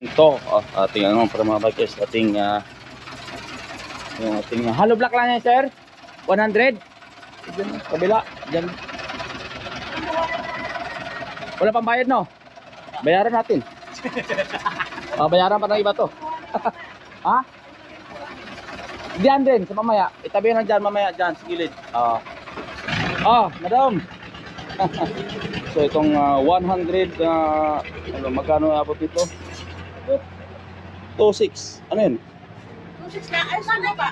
Ito, ating ano para mga bikers, ating yung ating hollow block lang yan, sir. 100. Diyan, kabila, diyan. Wala pang bayad, no? Bayaran natin. Bayaran pa ng iba to. Ha? Diyan din, sa mamaya. Itabi na dyan, mamaya dyan, sa gilid. Madam. So itong 100, magkano abot dito? 26. Ano yun? 26 na. Ay, saan ba?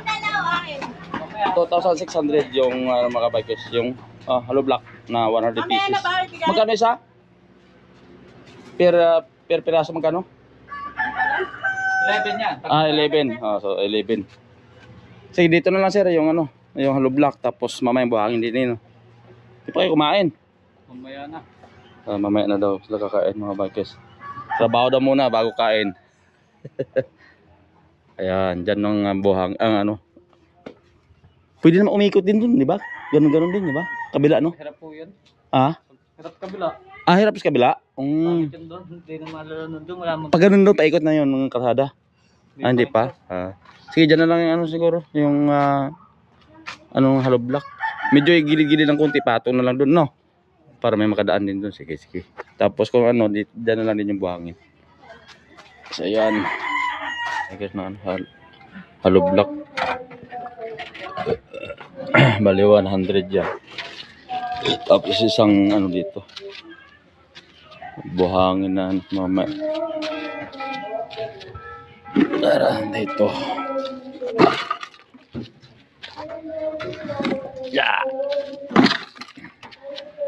2,600 yung mga bikers. Yung hollow block na 100 pieces. Magkano isa? Per piraso magkano? 11 yan. 11. So 11. Sige, dito na lang sir yung ano, yung hollow block, tapos mamaya buhangin din. Di pa kayo kumain. Mamaya na. Mamaya na daw sila kakain mga bikers. Trabaho daw muna bago kain. Ayan, dyan ng buhang, ano. Pwede naman umikot din dun, di ba? Ganun din, di ba? Kabila, no? Hirap po yun. Hirap kabila. Hirap sa kabila? Bakit yun doon? Hindi na malalanon doon. Wala Pag ganun doon, paikot na yun ng kalsada. Hindi pa? Sige, dyan na lang yung ano siguro. Yung, anong hollow block. Medyo gilid-gilid ng konti, patong na lang doon, no? Para may makadaan din doon. Sige. Tapos kung ano, dyan na lang din yung buhangin. So, ayan. Guys, na hollow block. Bali 100 yan. Tapos isang ano dito. Buhangin na mamaya. Tara, dito.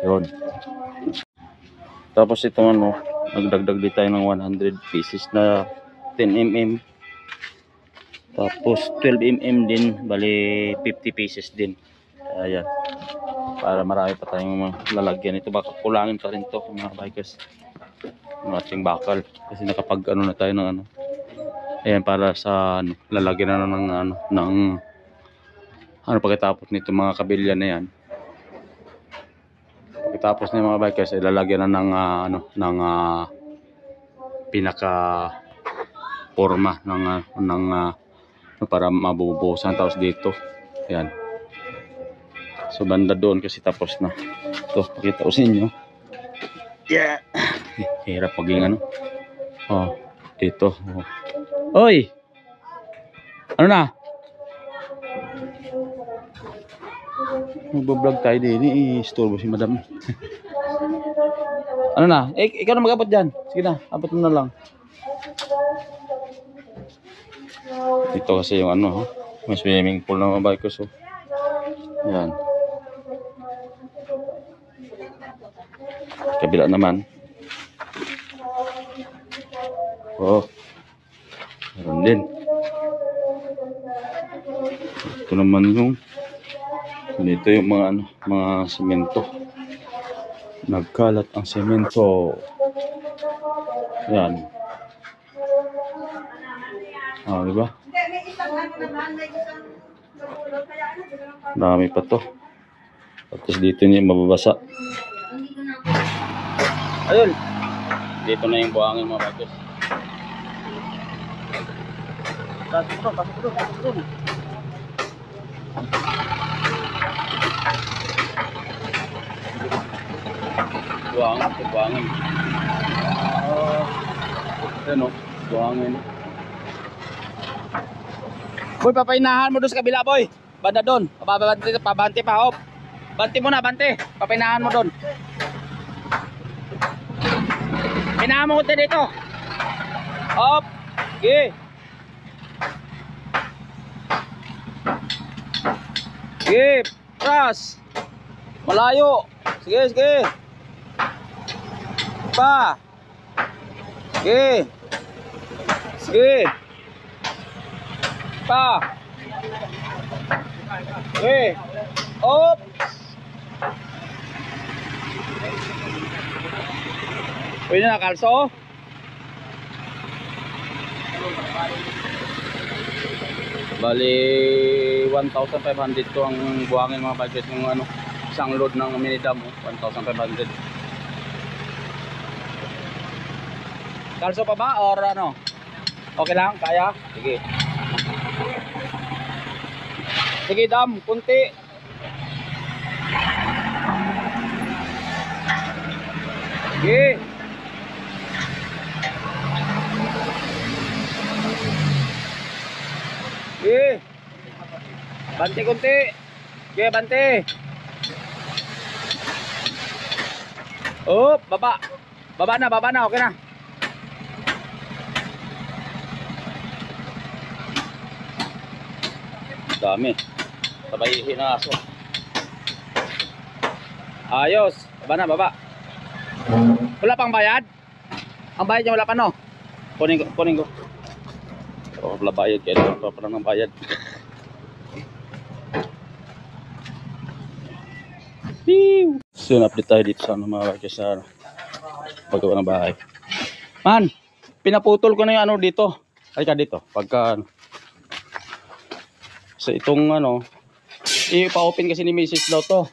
Yun. Tapos itong ano, nagdagdag din tayo ng 100 pieces na 10mm. Tapos 12mm din, bali 50 pieces din. Ayan. Para marami pa tayong lalagyan. Ito baka kulangin pa rin to mga bikers. Yung ating bakal. Kasi nakapag ano na tayo ng ano. Ayan, para sa lalagyan na ng pagkatapos nito mga kabilya na yan. Pagkatapos na mga bikers, ilalagyan na ng pinaka forma ng para mabubuhusan. Tapos dito ayan, so banda doon kasi tapos na ito. Pakita ko sa inyo. Hirap maging ano dito. Oy, ano na, mag-vlog tayo din, i-istorbo si madam. Ano na, ikaw na mag-abot dyan. Sige na, abot mo na lang. Ito kasi yung ano, may swimming pool na mga bikers. Ayan. Kabila naman. Meron din. Ito naman yung dito yung mga semento. Nagkalat ang semento. Ayan. Diba? Dami pa to. Tapos dito niya mababasa. Ayun. Dito na yung buhangin mga bikers. Pasok doon. Buhangin. Ano? Buhangin. Boy, papainahan mo doon sa kabila, boy. Banda doon. Pabante pa, hop. Bante mo na, bante. Papainahan mo doon. Pinahan mo ko dito. Hop. Okay. Sige, pras. Malayo. Sige. Pa. Sige. Pa. Op. Pwede na kalso. Bali 1,500 to ang buhangin mga bikers ng isang load ng minidam. 1,500. Kalso pa ba or ano? Okay lang, kaya? Sige. Sige, dam, kunti. Sige. Sige. Bante kunti. Sige, bante. Oh, baba. Baba na, okay na. Dami. Sabay ihi na aso. Ayos. Baba na, baba. Wala pang bayad? Ang bayad niya wala pa, no? Kunin ko. Oh, wala bayad. Kaya wala pa lang ng bayad. So, update tayo dito sa mga bakis sa paggawa ng bahay. Man, pinaputol ko na yung ano dito. Ay ka dito. Pagka ano. So, itong ano, ipa-open kasi ni Mrs. daw to.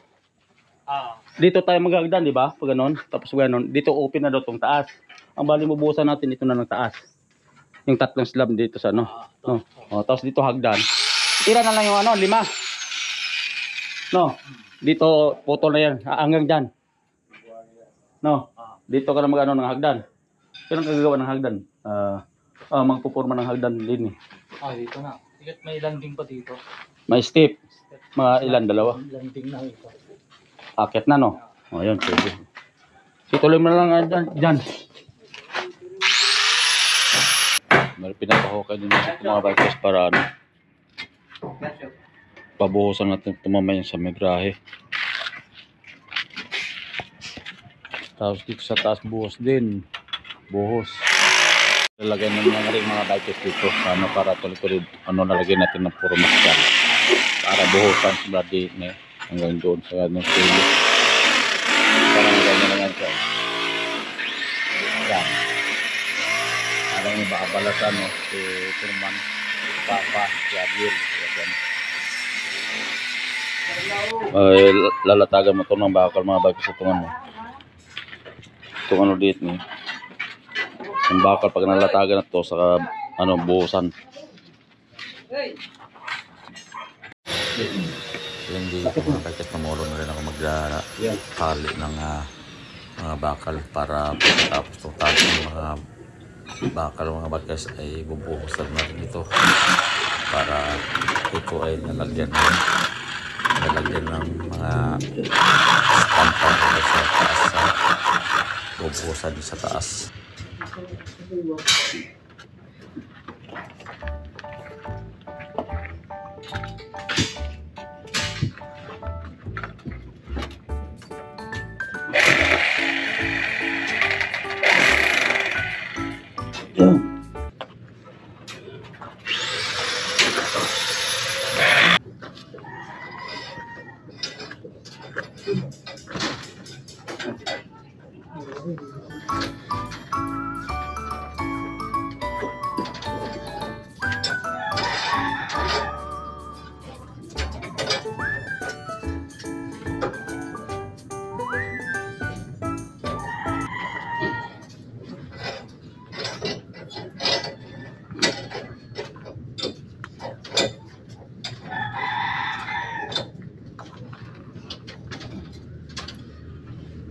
Dito tayo maghagdan, di ba? Pag ganon. Tapos ganon, dito open na daw tong taas. Ang bali bubuhusan natin ito na ng taas. Yung tatlong slab dito sa ano. No. Oh, tapos dito hagdan. Tira na lang yung ano, 5. No. Dito putol na yan. Hanggang dyan. No. Dito ka na mag-ano ng hagdan. Kailan ka gagawa ng hagdan? Magpupurma ng hagdan din eh. Dito na. May landing pa dito. May step. Mga ilan? 2? Landing na ito. Akit na, no? O, yun. Pwede. Ituloy mo na lang dyan. May pinapahukay din natin mga bikers para ano. Pabuhusan natin tumamay sa megrahe. Tapos dito sa taas buhos din. Buhos. Lalagay na nga rin mga bikers dito. Ano, para tuloy-tuloy. Ano, nalagay natin ng puro maskan. Para buhusan sa bloody na hanggang doon sa ano, studio. Parang ganyan na nga siya. Yan. Parang yung baka balasan, no? Si Turman. Papa. Si Abiel. Yan. Lalatagan mo ito ng bakal mga bikers sa tungan mo. Itong ano dito ni. Yung bakal pag nalatagan na ito sa ano, buhusan. Hindi ko mga bikers, namulong na rin ako magkali ng mga bakal para pagkatapos itong tago ng mga bakal mga bikers ay bubuhusan na rin ito para ito ay nalagyan ng mga stampa sa taas, bubuhusan sa taas.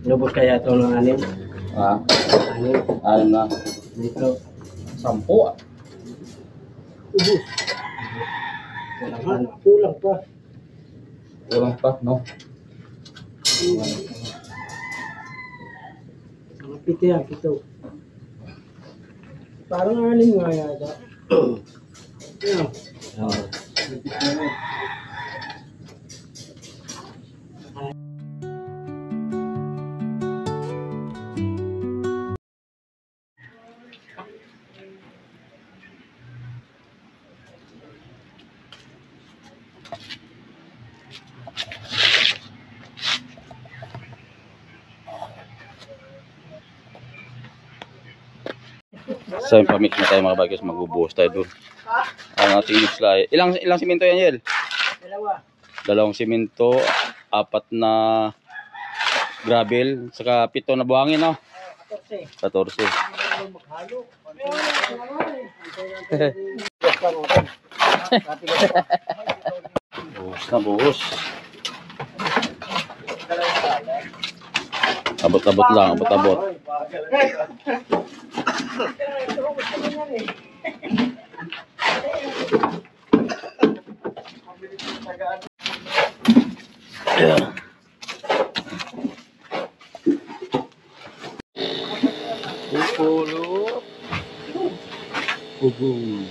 Lubos kaya ito ng 6? Ha? 6 Alam na. dito. 10 Ubus. Kulang pa. Kulang pa, no? Mga 7 yan, 7. Parang 6 nga yata. Yan. Sa yung pamix na tayo mga bikers, magbubuhos tayo doon. Ang ating isla. Ilang simento yan, Yel? 2 simento, 4 na gravel, saka 7 na buhangin, no? 14. Buhos na buhos. Abot-abot lang, abot-abot. Yeah. Pupulot. Pupulot.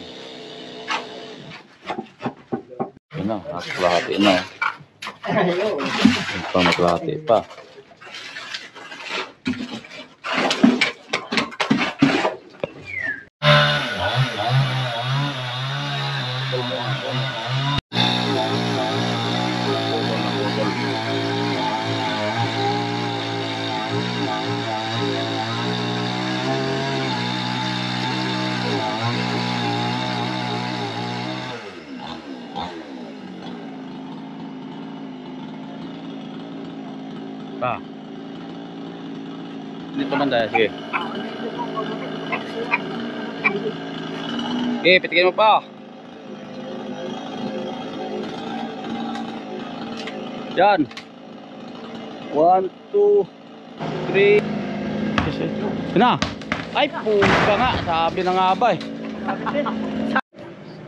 Yun na, nakalahati na. Yung pa nakalahati pa. Pa. Dito man tayo, sige. Okay, pitikin mo pa. Yan. 1, 2, 3. Yan na. Ay, puka nga. Sabi na nga ba eh.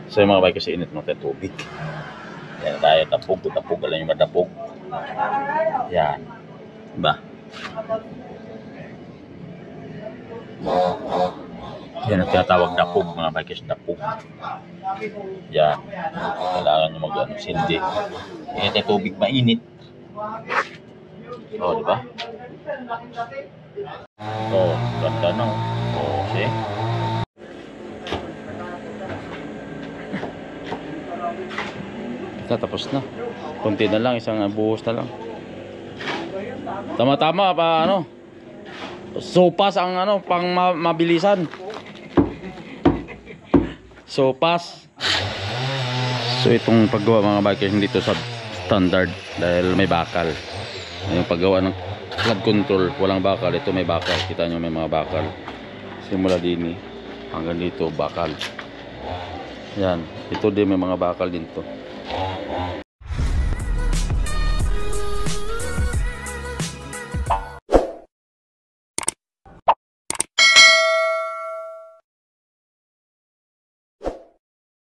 So yung mga bike kasi init mo tayo tubig. Yan tayo, tapog. Alam yung madapog. Yan. Diba? Yan ang tinatawag dapog, mga bikers, dapog. Yan. Kailangan nyo mag-sindi. Init ang tubig, mainit. O, diba? O, ganda na. O, see? Tapos na. Kunti na lang, isang buhos na lang. Tama-tama pa ano. Sopas ang ano pang mabilisan. Sopas. So itong paggawa mga bikers dito sa standard dahil may bakal. Yung paggawa ng flood control walang bakal, ito may bakal. Kita nyo may mga bakal. Simula din hanggang dito bakal. Yan, ito din may mga bakal dito.